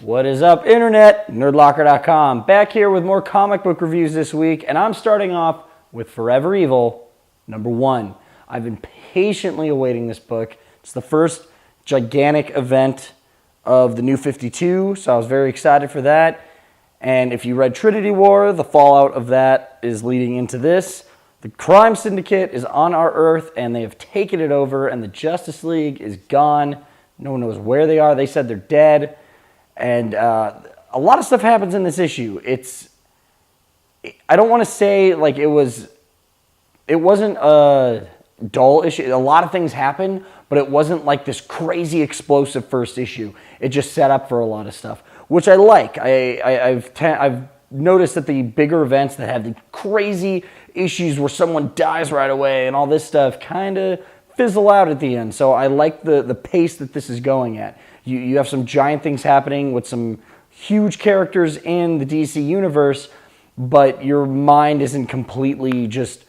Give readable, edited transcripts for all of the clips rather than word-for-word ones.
What is up, Internet? Nerdlocker.com. Back here with more comic book reviews this week, and I'm starting off with Forever Evil, #1. I've been patiently awaiting this book. It's the first gigantic event of the New 52, so I was very excited for that. And if you read Trinity War, the fallout of that is leading into this. The crime syndicate is on our Earth, and they have taken it over, and the Justice League is gone. No one knows where they are. They said they're dead. And a lot of stuff happens in this issue. I don't want to say like it wasn't a dull issue. A lot of things happen, but it wasn't like this crazy explosive first issue. It just set up for a lot of stuff, which I like. I've noticed that the bigger events that have the crazy issues where someone dies right away and all this stuff kind of fizzle out at the end. So I like the pace that this is going at. You have some giant things happening with some huge characters in the DC universe, but your mind isn't completely just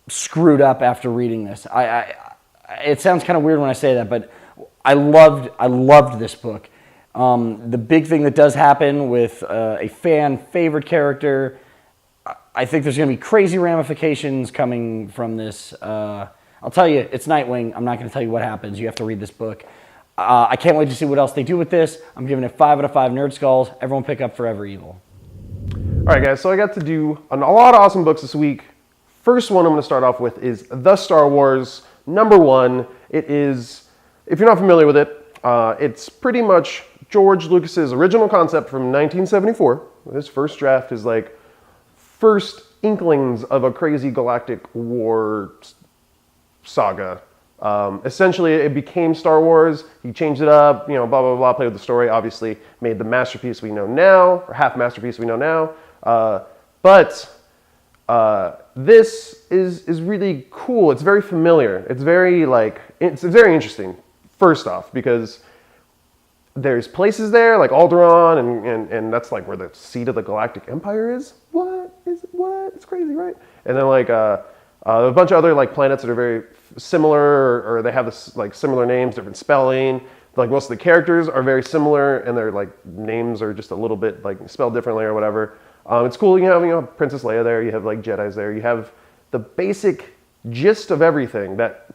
screwed up after reading this. It sounds kind of weird when I say that, but I loved this book. The big thing that does happen with a fan favorite character, I think there's going to be crazy ramifications coming from this. I'll tell you, it's Nightwing. I'm not going to tell you what happens. You have to read this book. I can't wait to see what else they do with this. I'm giving it 5 out of 5 Nerd Skulls. Everyone pick up Forever Evil. All right, guys, so I got to do a lot of awesome books this week. First one I'm going to start off with is The Star Wars #1. It is, if you're not familiar with it, it's pretty much George Lucas's original concept from 1974. His first draft is like first inklings of a crazy galactic war saga. Essentially, it became Star Wars. He changed it up, blah, blah, blah, played with the story, obviously made the masterpiece we know now, or half masterpiece we know now. But this is really cool. It's very familiar. It's very it's very interesting, first off, because there's places there like Alderaan, and that's like where the seat of the Galactic Empire is. What? It's crazy, right? And then a bunch of other planets that are very similar, or they have this similar names, different spelling. Most of the characters are very similar, and their names are just a little bit spelled differently or whatever. It's cool. You have Princess Leia there. You have Jedis there. You have the basic gist of everything that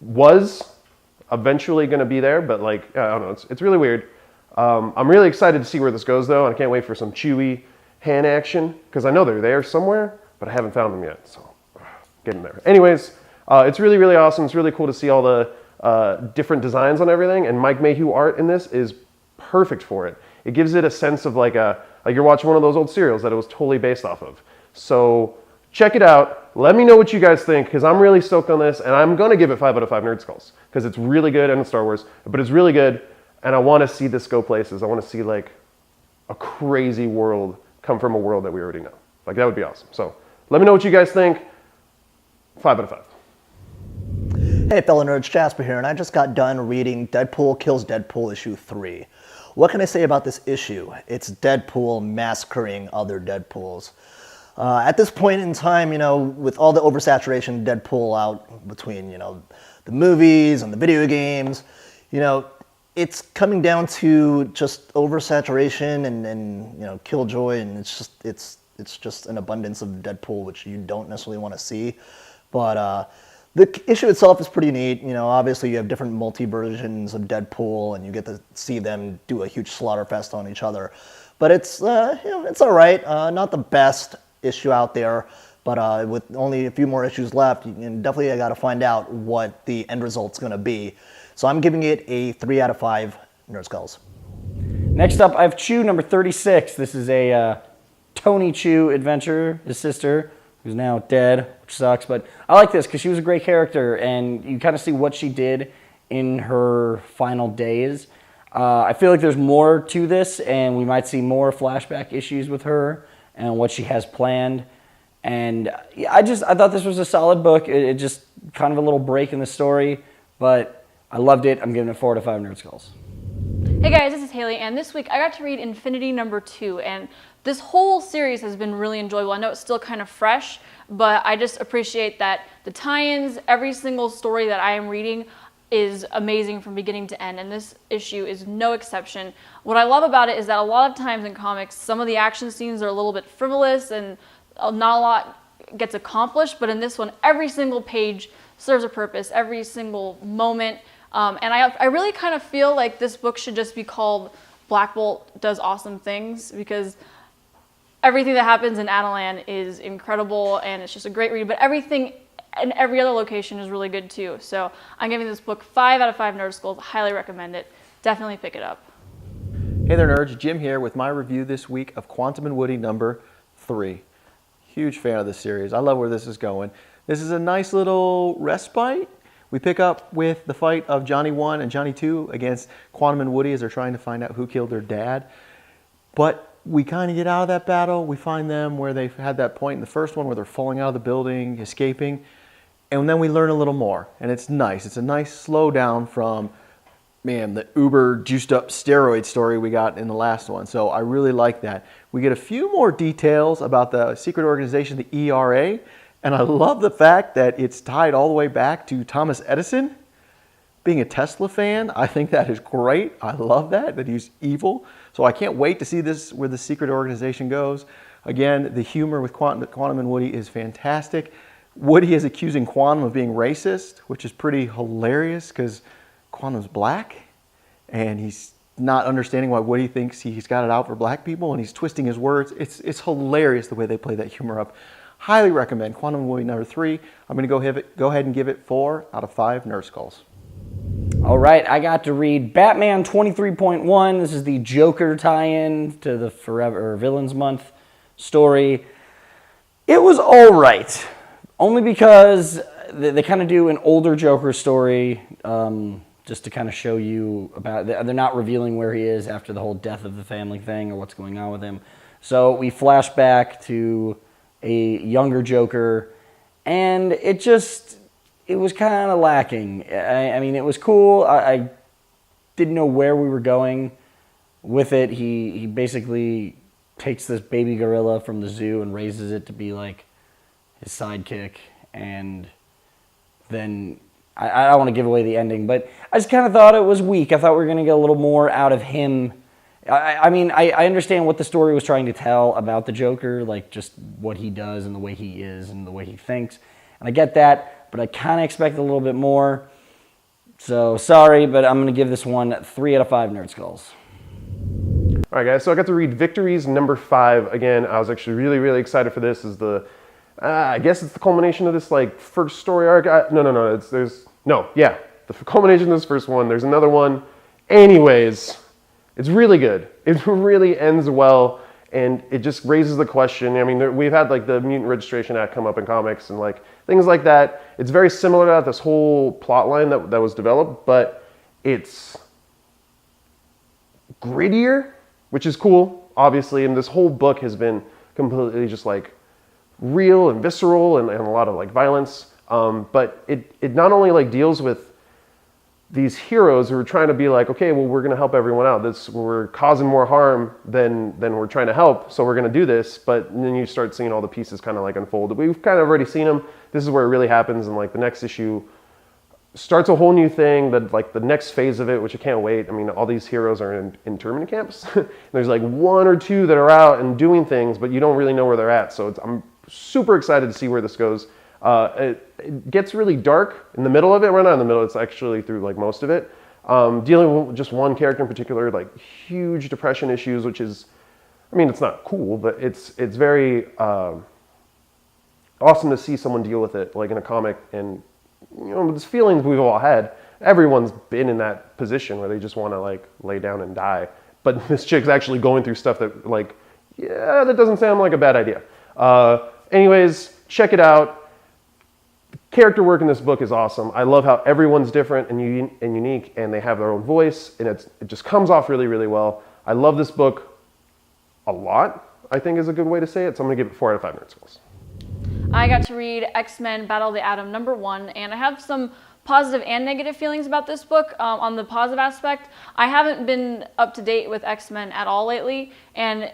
was eventually going to be there, but I don't know. It's really weird. I'm really excited to see where this goes, though, and I can't wait for some Chewie hand action, because I know they're there somewhere, but I haven't found them yet. So get in there. Anyways, it's really, really awesome. It's really cool to see all the different designs on everything, and Mike Mayhew art in this is perfect for it. It gives it a sense of like you're watching one of those old serials that it was totally based off of. So check it out. Let me know what you guys think, because I'm really stoked on this, and I'm going to give it 5 out of 5 Nerd Skulls, because it's really good, and it's Star Wars, but it's really good, and I want to see this go places. I want to see a crazy world come from a world that we already know. That would be awesome. So let me know what you guys think. 5 out of 5. Hey fellow nerds, Jasper here, and I just got done reading Deadpool Kills Deadpool issue 3. What can I say about this issue? It's Deadpool massacring other Deadpools. At this point in time, with all the oversaturation of Deadpool out between, the movies and the video games, it's coming down to just oversaturation and killjoy, and it's just an abundance of Deadpool, which you don't necessarily want to see. But the issue itself is pretty neat. Obviously you have different multi-versions of Deadpool, and you get to see them do a huge slaughterfest on each other. But it's it's all right. Not the best issue out there, but with only a few more issues left, definitely I got to find out what the end result's going to be. So I'm giving it a 3 out of 5 Nerd Skulls. Next up, I have Chew #36. This is a Tony Chew adventure, his sister, who's now dead, which sucks. But I like this because she was a great character, and you kind of see what she did in her final days. I feel like there's more to this, and we might see more flashback issues with her and what she has planned. And I thought this was a solid book. It just kind of a little break in the story, but I loved it. I'm giving it 4 out of 5 Nerd Skulls. Hey guys, this is Haley, and this week I got to read Infinity #2, and this whole series has been really enjoyable. I know it's still kind of fresh, but I just appreciate that the tie-ins, every single story that I am reading, is amazing from beginning to end, and this issue is no exception. What I love about it is that a lot of times in comics, some of the action scenes are a little bit frivolous and not a lot gets accomplished, but in this one, every single page serves a purpose, every single moment, and I really kind of feel like this book should just be called Black Bolt Does Awesome Things, because everything that happens in Adelan is incredible, and it's just a great read, but everything and every other location is really good too. So I'm giving this book 5 out of 5 Nerd Skulls. Highly recommend it. Definitely pick it up. Hey there, nerds. Jim here with my review this week of Quantum and Woody number 3. Huge fan of this series. I love where this is going. This is a nice little respite. We pick up with the fight of Johnny 1 and Johnny 2 against Quantum and Woody as they're trying to find out who killed their dad. But we kind of get out of that battle. We find them where they've had that point in the first one where they're falling out of the building, escaping. And then we learn a little more, and it's nice. It's a nice slowdown from, man, the uber juiced up steroid story we got in the last one. So I really like that. We get a few more details about the secret organization, the ERA, and I love the fact that it's tied all the way back to Thomas Edison. Being a Tesla fan, I think that is great. I love that he's evil. So I can't wait to see this, where the secret organization goes. Again, the humor with Quantum and Woody is fantastic. Woody is accusing Quantum of being racist, which is pretty hilarious because Quantum's black and he's not understanding why Woody thinks he's got it out for black people, and he's twisting his words. It's hilarious the way they play that humor up. Highly recommend Quantum and Woody number 3. I'm going to go ahead and give it 4 out of 5 Nerd Skulls. All right, I got to read Batman 23.1. This is the Joker tie-in to the Forever Villains Month story. It was all right. Only because they kind of do an older Joker story just to kind of show you about... They're not revealing where he is after the whole death of the family thing or what's going on with him. So we flash back to a younger Joker, and it was kind of lacking. I mean, it was cool. I didn't know where we were going with it. He basically takes this baby gorilla from the zoo and raises it to be like his sidekick, and then I don't want to give away the ending, but I just kind of thought it was weak. I thought we were going to get a little more out of him. I mean, I understand what the story was trying to tell about the Joker, like just what he does and the way he is and the way he thinks, and I get that, but I kind of expect a little bit more. So sorry, but I'm going to give this one 3 out of 5 Nerd Skulls. All right, guys, so I got to read Victories number 5. Again, I was actually really, really excited for this. Is the I guess it's the culmination of this like first story arc. The culmination of this first one. There's another one. Anyways, it's really good. It really ends well, and it just raises the question. I mean, we've had like the Mutant Registration Act come up in comics and like things like that. It's very similar to that, this whole plot line that was developed, but it's grittier, which is cool, obviously. And this whole book has been completely just like real and visceral and a lot of like violence. But it not only like deals with these heroes who are trying to be like, okay, well, we're going to help everyone out. We're causing more harm than we're trying to help, so we're going to do this. But then you start seeing all the pieces kind of like unfold. We've kind of already seen them. This is where it really happens, and like the next issue starts a whole new thing, that like the next phase of it, which I can't wait. I mean, all these heroes are in internment camps. There's like 1 or 2 that are out and doing things, but you don't really know where they're at. So I'm super excited to see where this goes. It gets really dark in the middle of it. Well, not in the middle, it's actually through like most of it. Dealing with just one character in particular, like huge depression issues, which is, I mean, it's not cool, but it's very awesome to see someone deal with it, like in a comic. And, you know, these feelings we've all had. Everyone's been in that position where they just want to like lay down and die. But this chick's actually going through stuff that like, yeah, that doesn't sound like a bad idea. Anyways, check it out. Character work in this book is awesome. I love how everyone's different and unique, and they have their own voice, and it just comes off really, really well. I love this book a lot, I think is a good way to say it, so I'm going to give it 4 out of 5 Nerd Skulls. I got to read X-Men Battle of the Atom number 1, and I have some positive and negative feelings about this book. On the positive aspect, I haven't been up to date with X-Men at all lately, and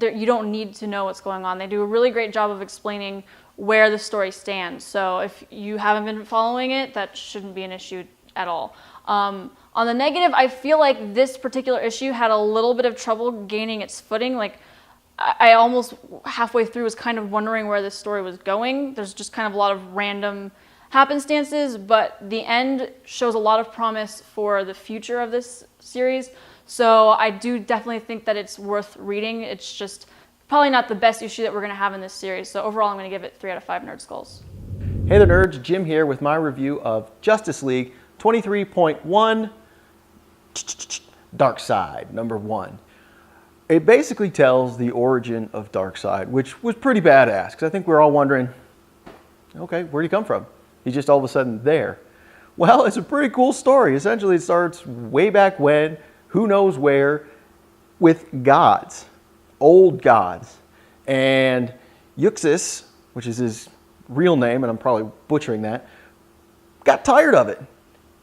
you don't need to know what's going on. They do a really great job of explaining where the story stands. So if you haven't been following it, that shouldn't be an issue at all. On the negative, I feel like this particular issue had a little bit of trouble gaining its footing. Like, I almost halfway through was kind of wondering where this story was going. There's just kind of a lot of random happenstances, but the end shows a lot of promise for the future of this series. So I do definitely think that it's worth reading. It's just probably not the best issue that we're going to have in this series. So overall, I'm going to give it 3 out of 5 Nerd Skulls. Hey there, nerds. Jim here with my review of Justice League 23.1 Darkseid, number 1. It basically tells the origin of Darkseid, which was pretty badass, because I think we're all wondering, okay, where'd he come from? He's just all of a sudden there. Well, it's a pretty cool story. Essentially, it starts way back when, who knows where, with gods, old gods. And Euxis, which is his real name, and I'm probably butchering that, got tired of it.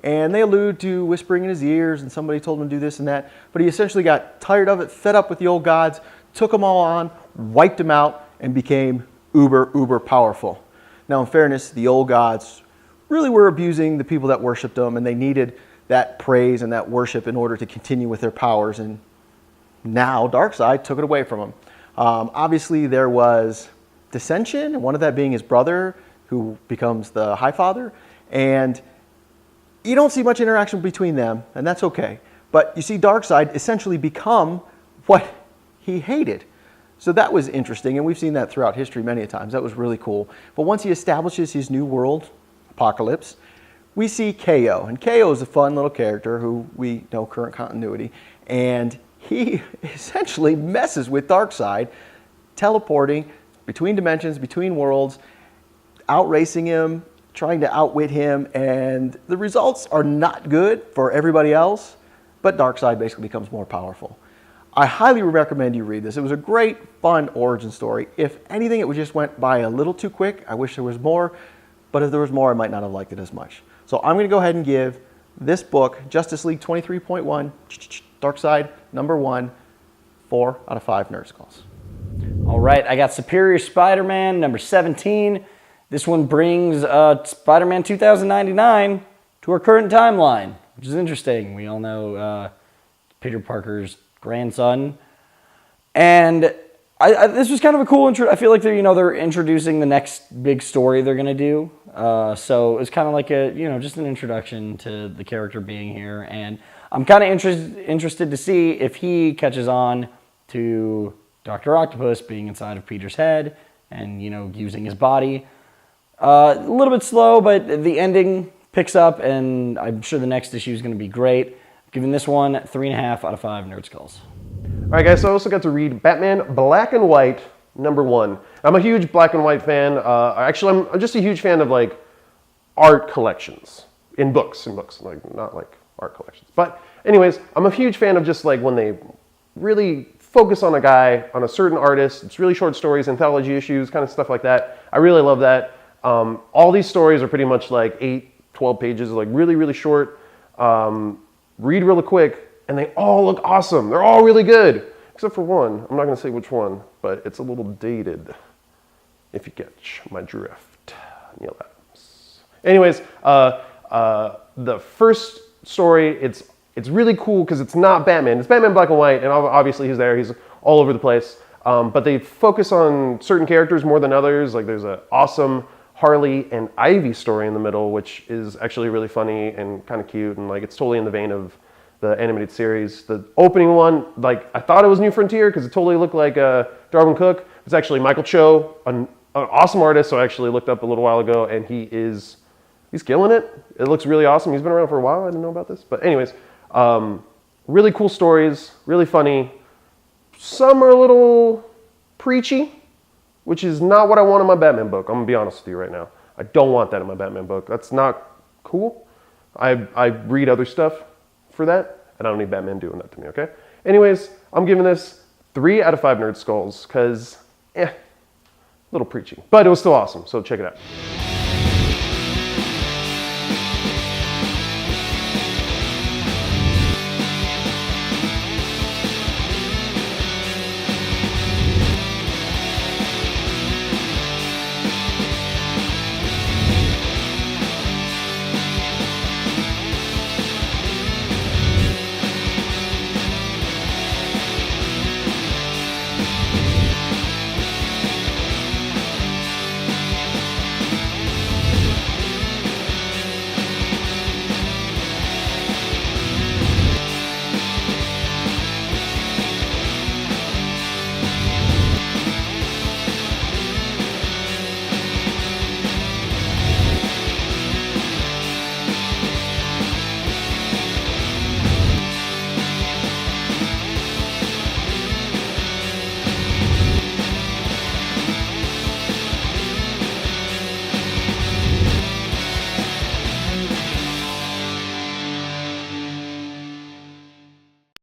And they allude to whispering in his ears, and somebody told him to do this and that. But he essentially got tired of it, fed up with the old gods, took them all on, wiped them out, and became uber powerful. Now, in fairness, the old gods really were abusing the people that worshipped them, and they needed that praise and that worship in order to continue with their powers. And now Darkseid took it away from them. Obviously, there was dissension, one of that being his brother, who becomes the High Father. And you don't see much interaction between them, and that's okay. But you see Darkseid essentially become what he hated. So that was interesting, and we've seen that throughout history many a times. That was really cool. But once he establishes his new world, Apocalypse, we see KO. And KO is a fun little character who we know current continuity. And he essentially messes with Darkseid, teleporting between dimensions, between worlds, outracing him, trying to outwit him, and the results are not good for everybody else, but Darkseid basically becomes more powerful. I highly recommend you read this. It was a great, fun origin story. If anything, it just went by a little too quick. I wish there was more, but if there was more, I might not have liked it as much. So I'm going to go ahead and give this book, Justice League 23.1, Darkseid, number 1, 4 out of 5 Nerd Skulls. All right, I got Superior Spider-Man, number 17. This one brings Spider-Man 2099 to our current timeline, which is interesting. We all know Peter Parker's grandson. And this was kind of a cool intro. I feel like they're introducing the next big story they're going to do. So it's kind of like just an introduction to the character being here. And I'm kind of interested to see if he catches on to Dr. Octopus being inside of Peter's head and, using his body. A little bit slow, but the ending picks up, and I'm sure the next issue is going to be great. Giving this one 3.5 out of 5 Nerd Skulls. All right, guys, so I also got to read Batman Black and White, number 1. I'm a huge Black and White fan. Actually, I'm just a huge fan of, like, art collections in books, like, not, like, art collections. But anyways, I'm a huge fan of just, like, when they really focus on a guy, on a certain artist. It's really short stories, anthology issues, kind of stuff like that. I really love that. All these stories are pretty much like 8, 12 pages, like really short. Read really quick, and they all look awesome. They're all really good, except for one. I'm not going to say which one, but it's a little dated, if you catch my drift. Neil Adams. Anyways, the first story, it's really cool because it's not Batman. It's Batman Black and White, and obviously he's there. He's all over the place. But they focus on certain characters more than others. Like there's an awesome Harley and Ivy story in the middle, which is actually really funny and kind of cute, and like it's totally in the vein of the animated series. The opening one, like I thought it was New Frontier because it totally looked like Darwin Cook. It's actually Michael Cho, an awesome artist. So I actually looked up a little while ago, and he's killing it. It looks really awesome. He's been around for a while. I didn't know about this, but anyways, really cool stories, really funny. Some are a little preachy, which is not what I want in my Batman book. I'm going to be honest with you right now. I don't want that in my Batman book. That's not cool. I read other stuff for that, and I don't need Batman doing that to me, okay? Anyways, I'm giving this 3 out of 5 Nerd Skulls, because, a little preachy. But it was still awesome, so check it out.